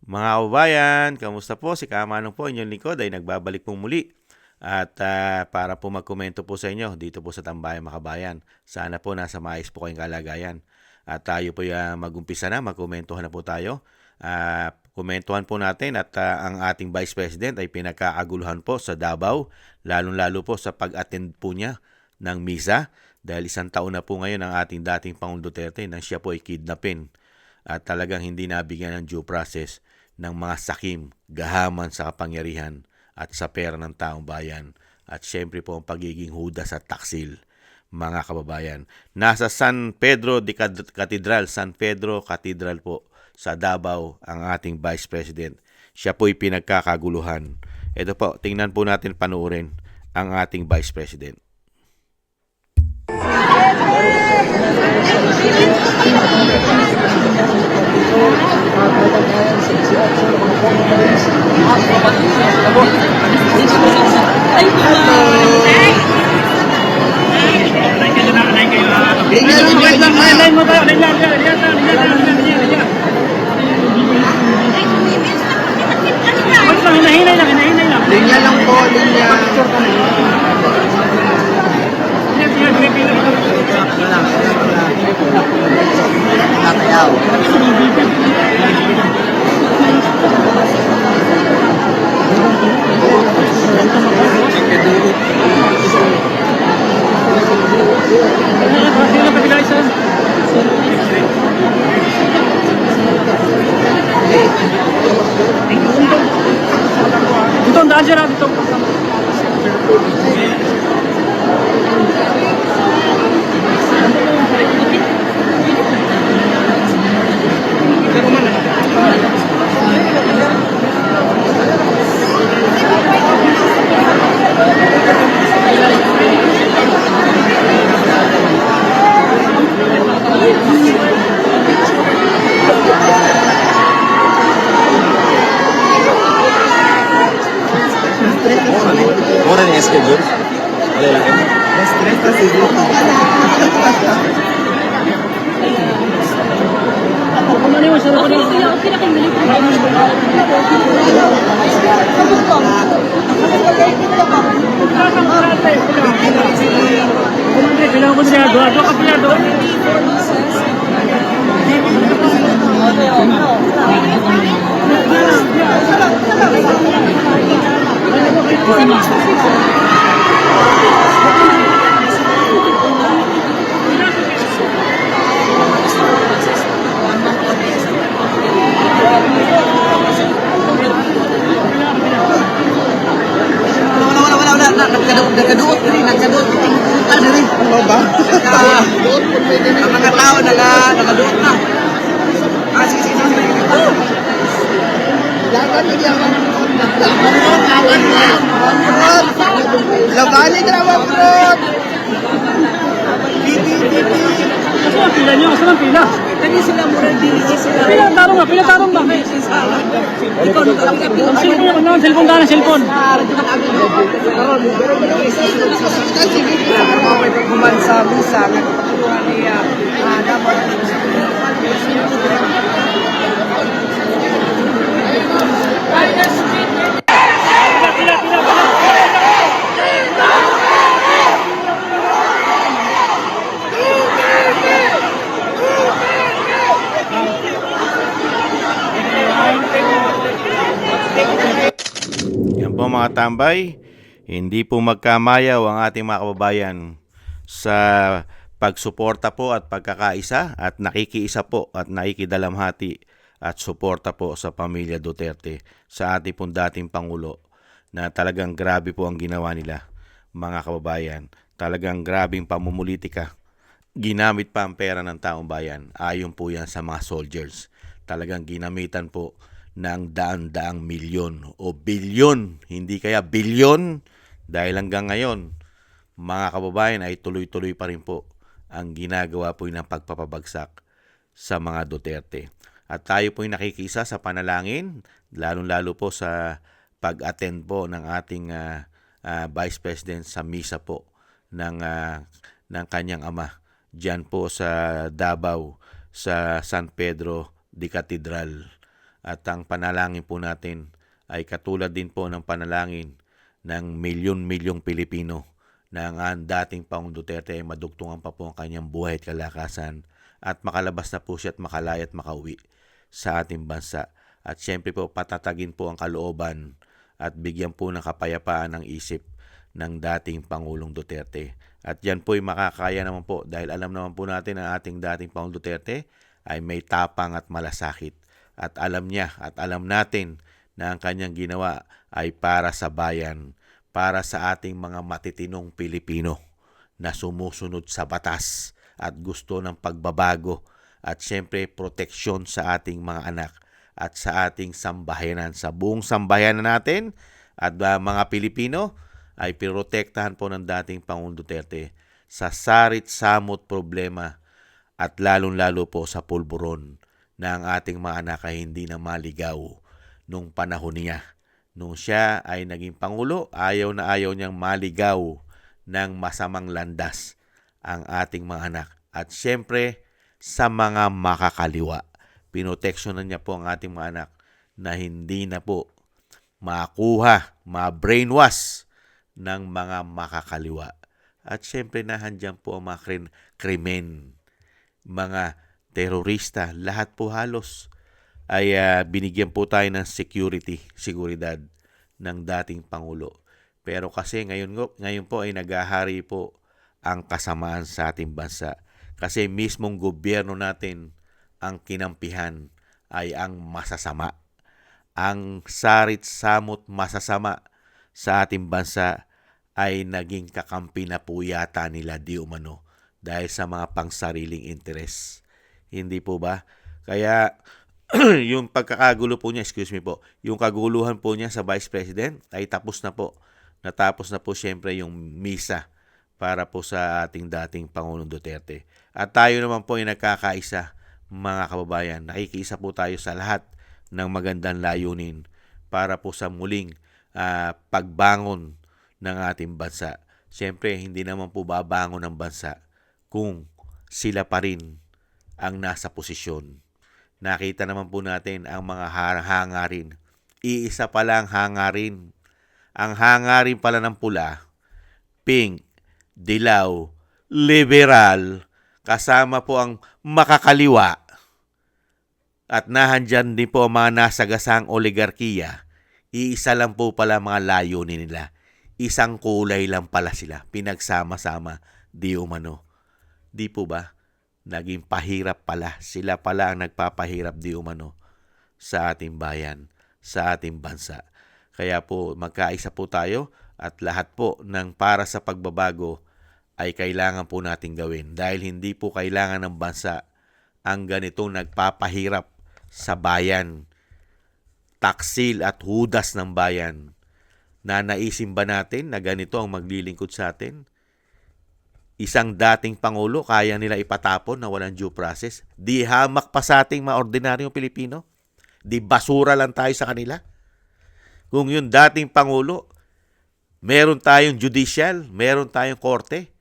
Mga kababayan, kamusta po? Si Kamanong po, inyong lingkod ay nagbabalik pong muli. At para po magkomento po sa inyo dito po sa Tambayan Makabayan. Sana po nasa maayos po kayong kalagayan. At tayo po mag-umpisa na, magkomentuhan na po tayo. Komentuhan po natin at ang ating Vice President ay pinagkaaguluhan po sa Davao, lalong-lalo po sa pag-attend po niya ng misa. Dahil 1 taon na po ngayon ang ating dating Pangulong Duterte nang siya po ay kidnapin at talagang hindi nabigyan ng due process ng mga sakim, gahaman sa kapangyarihan at sa pera ng taong bayan. At syempre po ang pagiging huda sa taksil, mga kababayan. Nasa San Pedro de Cathedral, San Pedro Cathedral po sa Davao ang ating Vice President. Siya po'y pinagkakaguluhan. Ito po, tingnan po natin panuorin ang ating Vice President. Linya lang po, linya. Nakayaw. Dito, daan siya na dito. Mura ni schedule. Wala lang. Stress kasi dito. Kumani mo siya na pala. Kumani, kailangan ko siya. Dua ka pala doon. Wala. Nagkaduot ko rin. Ano ba? Ang mga tao nagaduot na. Sige. Labani trabaho bro. Asa ang pila niyo? Asa ang pila? Kani sila murag dili sila. Pila tarong ba? Ikaw nagkakapil. Ang cellphone niya, ang cellphone ka na, cellphone. Sige, may pagkuman sa misa nagpapatuhan niya. Dapat Yan po mga tambay, hindi po magkamayaw ang ating mga kababayan sa pagsuporta po at pagkakaisa at nakikiisa po at nakikidalamhati at suporta po sa pamilya Duterte sa ating pong dating Pangulo na talagang grabe po ang ginawa nila mga kababayan. Talagang grabing pamumulitika. Ginamit pa ang pera ng taong bayan. Ayon po yan sa mga soldiers. Talagang ginamitan po ng daan-daang milyon o bilyon, hindi kaya bilyon, dahil hanggang ngayon, mga kababayan ay tuloy-tuloy pa rin po ang ginagawa po ng pagpapabagsak sa mga Duterte. At tayo po ay nakikisa sa panalangin, lalong-lalo po sa pag-attend po ng ating Vice President sa misa po ng kanyang ama diyan po sa Davao sa San Pedro de Cathedral. At ang panalangin po natin ay katulad din po ng panalangin ng milyon-milyong Pilipino na ang dating Pangulong Duterte ay madugtungan pa po ang kanyang buhay at kalakasan at makalabas na po siya at makalaya at makauwi sa ating bansa. At syempre po patatagin po ang kalooban at bigyan po ng kapayapaan ng isip ng dating Pangulong Duterte. At yan po ay makakaya naman po dahil alam naman po natin ang ating dating Pangulong Duterte ay may tapang at malasakit. At alam niya at alam natin na ang kanyang ginawa ay para sa bayan, para sa ating mga matitinong Pilipino na sumusunod sa batas at gusto ng pagbabago at syempre proteksyon sa ating mga anak at sa ating sambahayanan, sa buong sambahayanan natin at mga Pilipino ay pirotektahan po ng dating Pangulong Duterte sa sarit-samot problema at lalong-lalo po sa pulburon na ang ating mga anak ay hindi na maligaw nung panahon niya. Nung siya ay naging Pangulo, ayaw na ayaw niyang maligaw ng masamang landas ang ating mga anak. At syempre, sa mga makakaliwa, pinoteksyonan niya po ang ating mga anak na hindi na po makuha, ma-brainwash ng mga makakaliwa. At syempre, nahandyan po ang mga krimen, mga terorista, lahat po halos ay binigyan po tayo ng seguridad ng dating Pangulo. Pero kasi ngayon po ay naghahari po ang kasamaan sa ating bansa. Kasi mismong gobyerno natin ang kinampihan ay ang masasama. Ang sarit-samot masasama sa ating bansa ay naging kakampi na po yata nila di umano dahil sa mga pangsariling interes. Hindi po ba? Kaya yung pagkakagulo po niya, yung kaguluhan po niya sa Vice President ay tapos na po. Natapos na po siyempre yung misa para po sa ating dating Pangulong Duterte. At tayo naman po ay nagkakaisa, mga kababayan. Nakikiisa po tayo sa lahat ng magandang layunin para po sa muling pagbangon ng ating bansa. Siyempre, hindi naman po babangon ng bansa kung sila pa rin ang nasa posisyon. Nakita naman po natin ang mga hangarin. Iisa pala ang hangarin. Ang hangarin pala ng pula, pink, dilaw, liberal, kasama po ang makakaliwa. At nahandyan din po ang mga nasagasang oligarkiya. Iisa lang po pala mga layunin nila. Isang kulay lang pala sila. Pinagsama-sama, di umano. Di po ba? Naging pahirap pala. Sila pala ang nagpapahirap di umano sa ating bayan, sa ating bansa. Kaya po magkaisa po tayo at lahat po ng para sa pagbabago ay kailangan po natin gawin. Dahil hindi po kailangan ng bansa ang ganitong nagpapahirap sa bayan. Taksil at hudas ng bayan. Nanaisin ba natin na ganito ang maglilingkod sa atin? Isang dating Pangulo, kaya nila ipatapon na walang due process? Di hamak pa sa ating mga ordinaryong Pilipino? Di basura lang tayo sa kanila? Kung yung dating Pangulo, meron tayong judicial, meron tayong korte,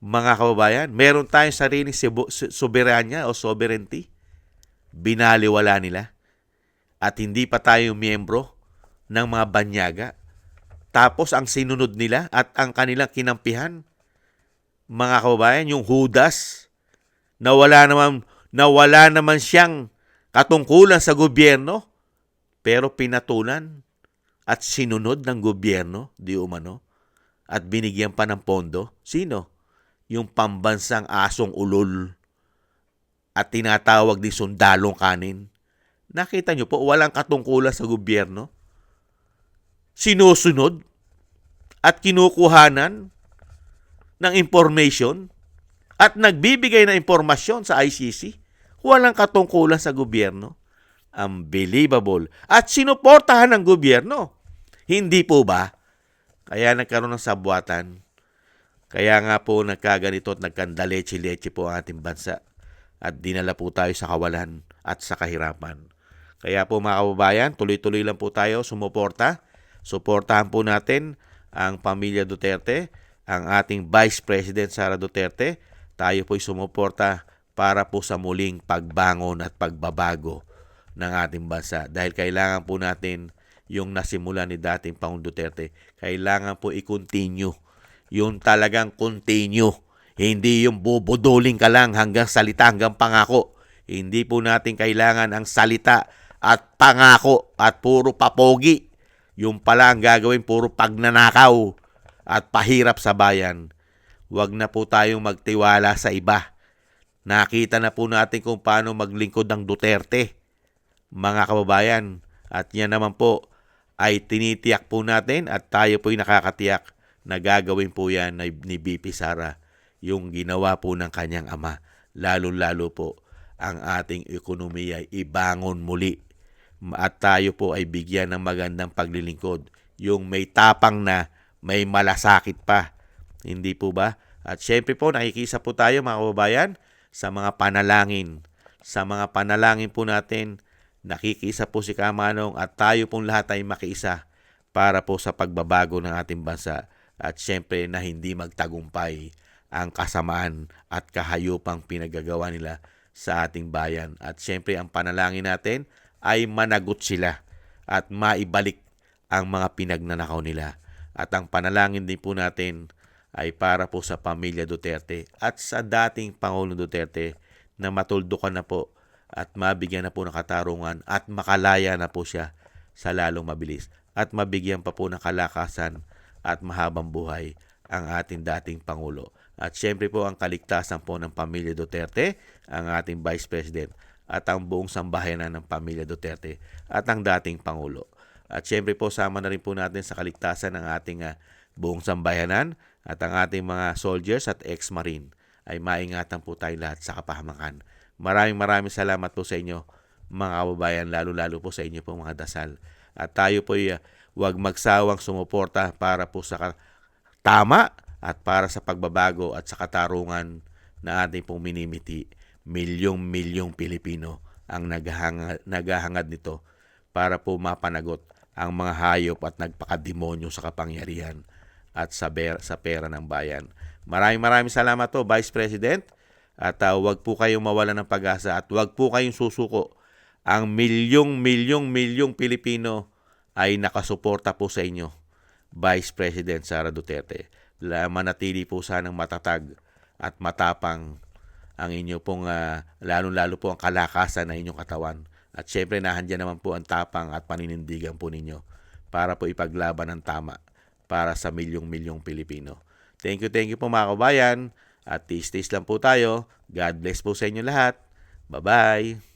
mga kababayan, meron tayong sariling soberanya o sovereignty, binaliwala nila. At hindi pa tayo miyembro ng mga banyaga. Tapos ang sinunod nila at ang kanilang kinampihan, mga kababayan, yung Judas, na wala naman siyang katungkulan sa gobyerno, pero pinatulan at sinunod ng gobyerno, di umano, at binigyan pa ng pondo. Sino? Yung pambansang asong ulol at tinatawag din sundalong kanin. Nakita nyo po, walang katungkulan sa gobyerno. Sinusunod at kinukuhanan ng information at nagbibigay ng impormasyon sa ICC. Walang katungkulan sa gobyerno. Unbelievable. At sinuportahan ng gobyerno. Hindi po ba? Kaya nagkaroon ng sabwatan. Kaya nga po nagkaganito at nagkandaleche-leche po ang ating bansa. At dinala po tayo sa kawalan at sa kahirapan. Kaya po mga kababayan, tuloy-tuloy lang po tayo sumuporta. Suportahan po natin ang pamilya Duterte, ang ating Vice President Sara Duterte. Tayo po'y sumuporta para po sa muling pagbangon at pagbabago ng ating bansa. Dahil kailangan po natin yung nasimula ni dating Pangulong Duterte. Kailangan po i-continue. Yung talagang continue. Hindi yung bubuduling ka lang hanggang salita, hanggang pangako. Hindi po natin kailangan ang salita at pangako at puro papogi. Yung pala ang gagawin, puro pagnanakaw at pahirap sa bayan. Huwag na po tayong magtiwala sa iba. Nakita na po natin kung paano maglingkod ng Duterte, mga kababayan. At yan naman po ay tinitiyak po natin at tayo po'y nakakatiyak na gagawin po yan ni BP Sara yung ginawa po ng kanyang ama. Lalo-lalo po ang ating ekonomiya ay ibangon muli. At tayo po ay bigyan ng magandang paglilingkod. Yung may tapang na, may malasakit pa. Hindi po ba? At syempre po, nakikisa po tayo mga kababayan sa mga panalangin. Sa mga panalangin po natin, nakikisa po si Kamanong at tayo pong lahat ay makiisa para po sa pagbabago ng ating bansa. At syempre na hindi magtagumpay ang kasamaan at kahayupang pinagagawa nila sa ating bayan. At syempre ang panalangin natin ay managot sila at maibalik ang mga pinagnanakaw nila. At ang panalangin din po natin ay para po sa pamilya Duterte at sa dating Pangulong Duterte na matuldukan na po at mabigyan na po ng katarungan at makalaya na po siya sa lalong mabilis at mabigyan pa po ng kalakasan at mahabang buhay ang ating dating Pangulo. At syempre po ang kaligtasan po ng pamilya Duterte, ang ating Vice President at ang buong sambahayanan ng pamilya Duterte at ang dating Pangulo. At syempre po sama na rin po natin sa kaligtasan ng ating buong sambayanan at ang ating mga soldiers at ex-marine ay maingatan po tayo lahat sa kapahamakan. Maraming salamat po sa inyo mga kababayan, lalo-lalo po sa inyo po mga dasal. At tayo po huwag magsawang sumuporta para po sa tama at para sa pagbabago at sa katarungan na ating pong minimiti. Milyong Pilipino ang naghahangad nito para po mapanagot ang mga hayop at nagpakademonyo sa kapangyarihan at sa pera ng bayan. Maraming salamat po, Vice President. At huwag po kayong mawala ng pag-asa at huwag po kayong susuko. Ang milyong Pilipino ay nakasuporta po sa inyo, Vice President Sara Duterte. Manatili po sanang matatag at matapang ang inyo pong lalo-lalo po ang kalakasan ng inyong katawan. At syempre nahandyan naman po ang tapang at paninindigan po ninyo para po ipaglaban ng tama para sa milyong Pilipino. Thank you po mga kabayan. At tiis lang po tayo. God bless po sa inyo lahat. Bye-bye.